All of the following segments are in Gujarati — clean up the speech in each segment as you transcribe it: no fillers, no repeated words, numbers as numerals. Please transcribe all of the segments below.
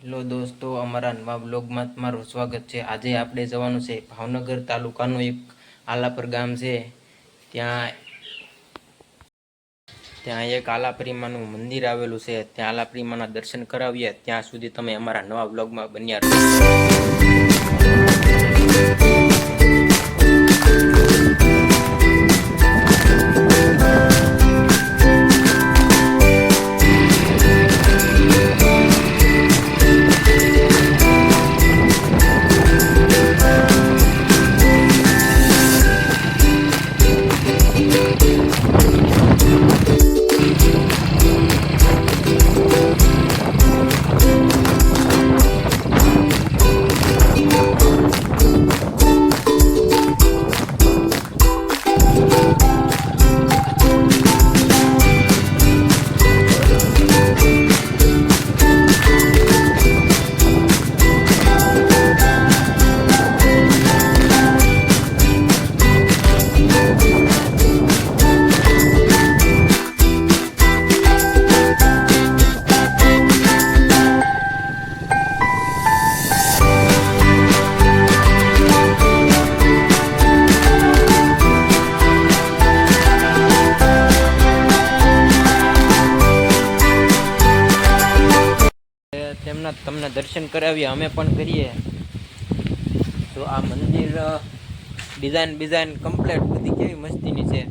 હેલો દોસ્તો, અમારા નવા બ્લોગમાં તમારું સ્વાગત છે। આજે આપણે જવાનું છે ભાવનગર તાલુકાનું એક આલાપર ગામ છે। ત્યાં ત્યાં એક આલાપરીમાનું મંદિર આવેલું છે। ત્યાં આલાપરીમાના દર્શન કરાવીએ। ત્યાં સુધી તમે અમારા નવા બ્લોગમાં બન્યા રહો। તેમના તમને દર્શન કરાવીએ, અમે પણ કરીએ। તો આ મંદિર ડિઝાઇન કમ્પ્લીટ બધી કેવી મસ્તીની છે।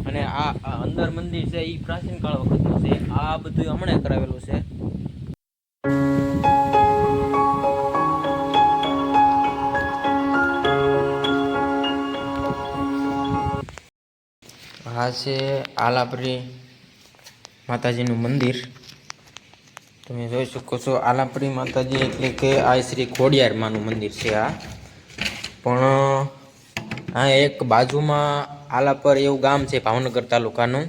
અને આ અંદર મંદિર છે એ પ્રાચીન કાળ વખતનું છે। આ બધું હમણાં કરાવેલું છે। આ છે આલાપરી માતાજીનું મંદિર। તમે જોઈ શકો છો, આલાપરી માતાજી એટલે કે આ શ્રી ખોડિયાર માનું મંદિર છે આ। પણ આ એક બાજુમાં આલાપર એવું ગામ છે ભાવનગર તાલુકાનું,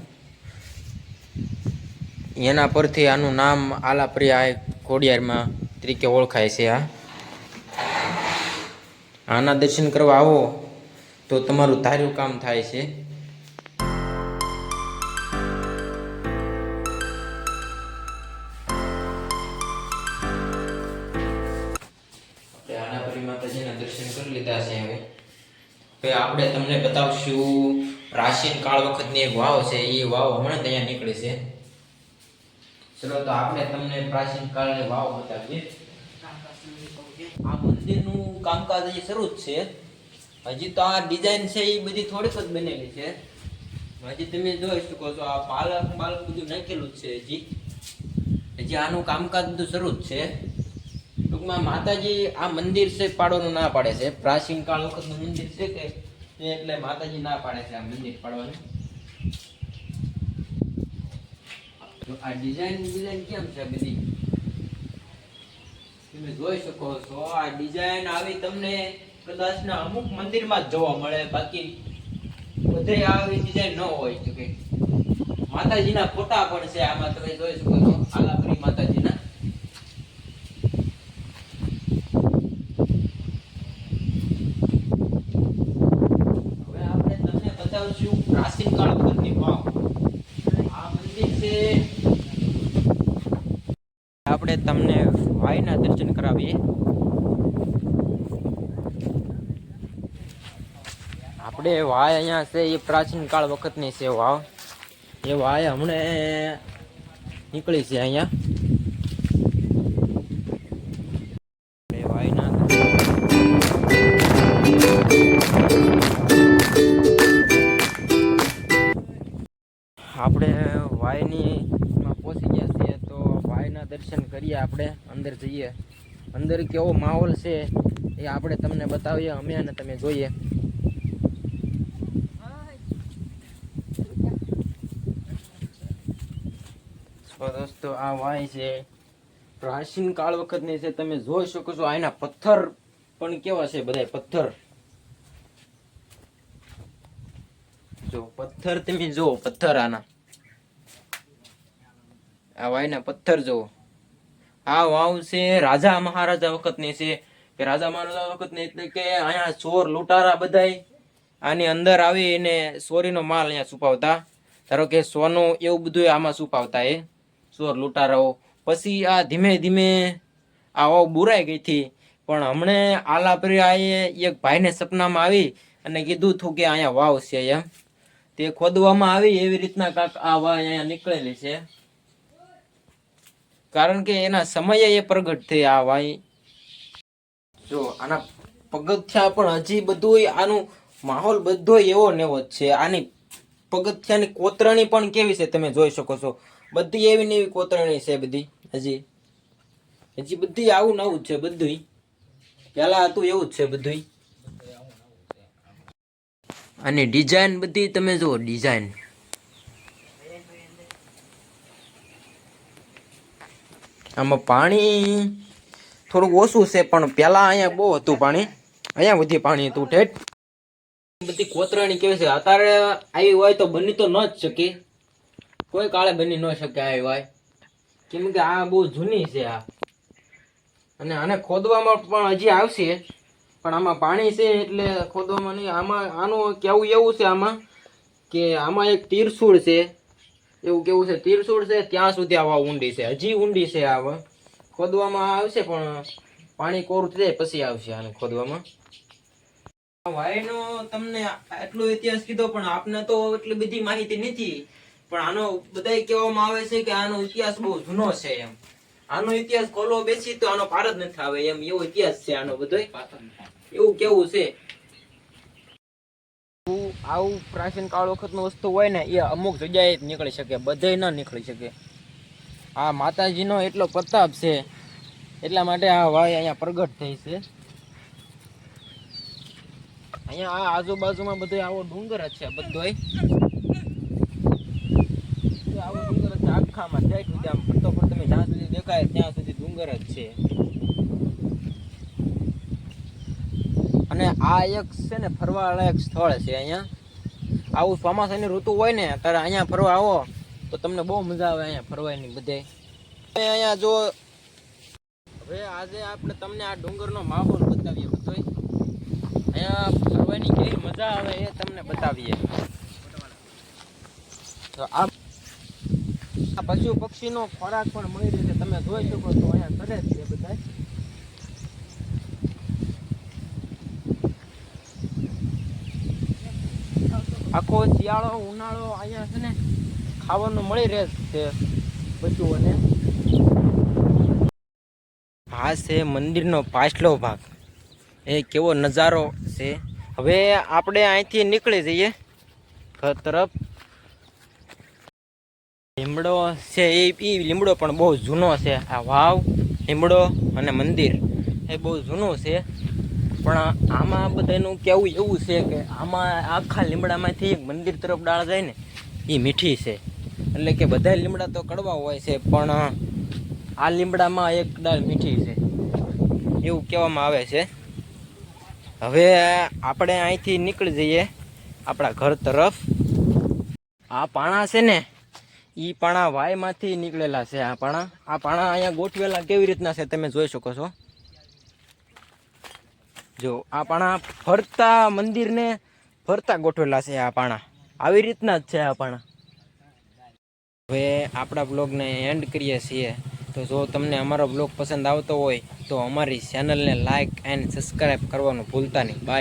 એના પરથી આનું નામ આલાપરી આ ખોડિયારમાં તરીકે ઓળખાય છે। આના દર્શન કરવા આવો તો તમારું ધાર્યું કામ થાય છે। આલાપરી માતાજીના દર્શન કરી લીધા છે। હવે આપણે તમને બતાવશું પ્રાચીન કાળ વખતની એક વાવ છે। એ વાવ હમણાં ત્યાં નીકળી છે। ચલો તો આપણે તમને પ્રાચીન કાળની વાવ બતાવીએ। આ મંદિરનું કામકાજ હજી શરૂ જ છે। હજી તો આ ડિઝાઇન છે એ બધી થોડીક જ બનેલી છે। હજી તમે જોઈ શકો છો, આ પાલક બધું નાખેલું જ છે। હજી આનું કામકાજ બધું શરૂ જ છે। ટૂંકમાં માતાજી આ મંદિર છે પાડવાનું ના પાડે છે। પ્રાચીન કાળ વખતનું મંદિર છે કે એટલે માતાજી ના પાડે છે આ મંદિર પાડવાનું। તો આ ડિઝાઇન કેમ છે બધી તમે જોઈ શકો છો। આ ડિઝાઇન આવી તમને કદાચ ના અમુક મંદિરમાં જ જોવા મળે, બાકી બધે આવી ડિઝાઇન ન હોય શકે। માતાજીના ફોટા પણ છે આમાં, તમે જોઈ શકો છો આલાપરી માતાજીના। હવે આપણે તમને બતાવશું પ્રાચીન કાળ વખતની વાવ। આ મંદિર છે, આપણે તમને વાયના દર્શન કરાવીએ। આપણે વાય અહીંયા છે એ પ્રાચીન કાળ વખતની છે વાવ। એ વાય હમણાં નીકળી છે અહીંયા। વાયના આપણે વાયની પહોંચી ગયા છીએ। તો વાયના દર્શન કરીએ, આપણે અંદર જઈએ। અંદર કેવો માહોલ છે એ આપણે તમને બતાવીએ અમે, અને તમે જોઈએ। તો દોસ્તો આ વાય છે પ્રાચીન કાળ વખતની છે। તમે જોઈ શકો છો આના પથ્થર પણ કેવા છે, બધા પથ્થર જો, પથ્થર તમે જો, પથ્થર આના આ વાયના પથ્થર જો। આ વાવ છે રાજા મહારાજા વખતની છે કે રાજા મહારાજા વખતની, એટલે કે અહીંયા ચોર લૂંટારા બધાય આની અંદર આવીને ચોરીનો માલ અહીંયા છુપાવતા। ધારો કે સોનું એવું બધું આમાં છુપાવતા એ ચોર લૂંટારાઓ। પછી આ ધીમે ધીમે આ બુરાઈ ગઈ હતી, પણ હમણે આલાપરિયાએ એક ભાઈને સપનામાં આવી અને કીધું હતું કે અહીંયા વાવ છે એમ. તે ખોદવામાં આવી એવી રીતના કાંક આ વાવ અહીંયા નીકળેલી છે, કારણ કે એના સમયે એ પ્રગટ થઈ આ વાય. જો આના પગથિયા પણ હજી બધું આનું માહોલ બધો એવો ને એવો જ છે. આની પગથિયાની કોતરણી પણ કેવી છે તમે જોઈ શકો છો, બધી એવી ને એવી કોતરણી છે બધી. હજી બધી આવું નવું જ છે બધું, પેલા હતું એવું જ છે બધું. અને ડિઝાઇન બધી તમે જુઓ, ડિઝાઇન આમાં પાણી થોડુંક ઓછું છે, પણ પેલા અહીંયા બહુ હતું પાણી, અહીંયા બધી પાણી હતું ઠેઠ. બધી કોતરણી કેવી છે, અત્યારે આવી હોય તો બની તો ન જ શકે, કોઈ કાળે બની ન શકે આવી હોય, કેમ કે આ બહુ જૂની છે આ. અને આને ખોદવામાં પણ હજી આવશે, પણ આમાં પાણી છે એટલે ખોદવામાં નહીં. આમાં આનું કેવું એવું છે આમાં કે આમાં એક તીરસુળ છે, એવું કેવું છે તીરસુળ છે ત્યાં સુધી આવા ઊંડી છે, હજી ઊંડી છે. આ ખોદવામાં આવશે પણ પાણી કોરું થઈ જાય પછી આવશે આને ખોદવામાં. વાયનો તમને એટલો ઇતિહાસ કીધો, પણ આપને તો એટલી બધી માહિતી નથી. પણ આનો બધાય કહેવામાં આવે છે કે આનો ઇતિહાસ બહુ જૂનો છે એમ. આનો ઇતિહાસ ખોલવો બેસી તો આનો પાર જ નથી આવે એમ, એવો ઇતિહાસ છે આનો બધોય, એવું કેવું છે. આવું પ્રાચીન કાળ વખતનું વસ્તુ હોય ને એ અમુક જગ્યાએ જ નીકળી શકે, બધે ન નીકળી શકે. આ માતાજીનો એટલો પ્રતાપ છે એટલા માટે આ વાય અહીંયા પ્રગટ થઈ છે. અહીંયા આ આજુબાજુમાં બધો આવો ડુંગર જ છે, બધોય આવો ડુંગર જ છે આખામાં. સાઈડ સુધી આમ ફરતો ફરતો તમે જ્યાં સુધી દેખાય ત્યાં સુધી ડુંગર જ છે. અને આ એક છે ને ફરવા લાયક સ્થળ છે. અહીંયા આવું ચોમાસાની ઋતુ હોય ને ત્યારે અહીંયા ફરવા આવો તો તમને બહુ મજા આવે અહીંયા ફરવાની બધે. અહીંયા જો હવે આજે આપણે તમને આ ડુંગરનો માહોલ બતાવીએ બધોય, અહીંયા ફરવાની કેવી મજા આવે એ તમને બતાવીએ. તો આ પશુ પક્ષીનો ખોરાક પણ મળી રહે છે, તમે જોઈ શકો છો અહીંયા કરે જ છે બધા. આખો શિયાળો ઉનાળો અહીંયા છે ને ખાવાનું મળી રહે છે પશુઓને. આ છે મંદિરનો પાછલો ભાગ, એ કેવો નજારો છે. હવે આપણે અહીંથી નીકળી જઈએ ઘર તરફ. લીમડો છે એ લીમડો પણ બહુ જૂનો છે. આ વાવ, લીમડો અને મંદિર એ બહુ જૂનું છે. પણ આમાં બધાનું કેવું એવું છે કે આમાં આખા લીમડામાંથી એક મંદિર તરફ ડાળ જાય ને એ મીઠી છે. એટલે કે બધા લીમડા તો કડવા હોય છે, પણ આ લીમડામાં એક ડાળ મીઠી છે એવું કહેવામાં આવે છે. હવે આપણે અહીંથી નીકળી જઈએ આપણા ઘર તરફ. આ પાણા છે ને એ પાણા વાયમાંથી નીકળેલા છે. આ પાણા અહીંયા ગોઠવેલા કેવી રીતના છે તમે જોઈ શકો છો. જો આ પાણા ફરતા મંદિરને ફરતા ગોઠવેલા છે. આ પાણા આવી રીતના જ છે આ પાણા. હવે આપણા બ્લોગને એન્ડ કરીએ છીએ. તો જો તમને અમારો બ્લોગ પસંદ આવતો હોય તો અમારી ચેનલને લાઇક એન્ડ સબસ્ક્રાઈબ કરવાનું ભૂલતા નહીં. બાય.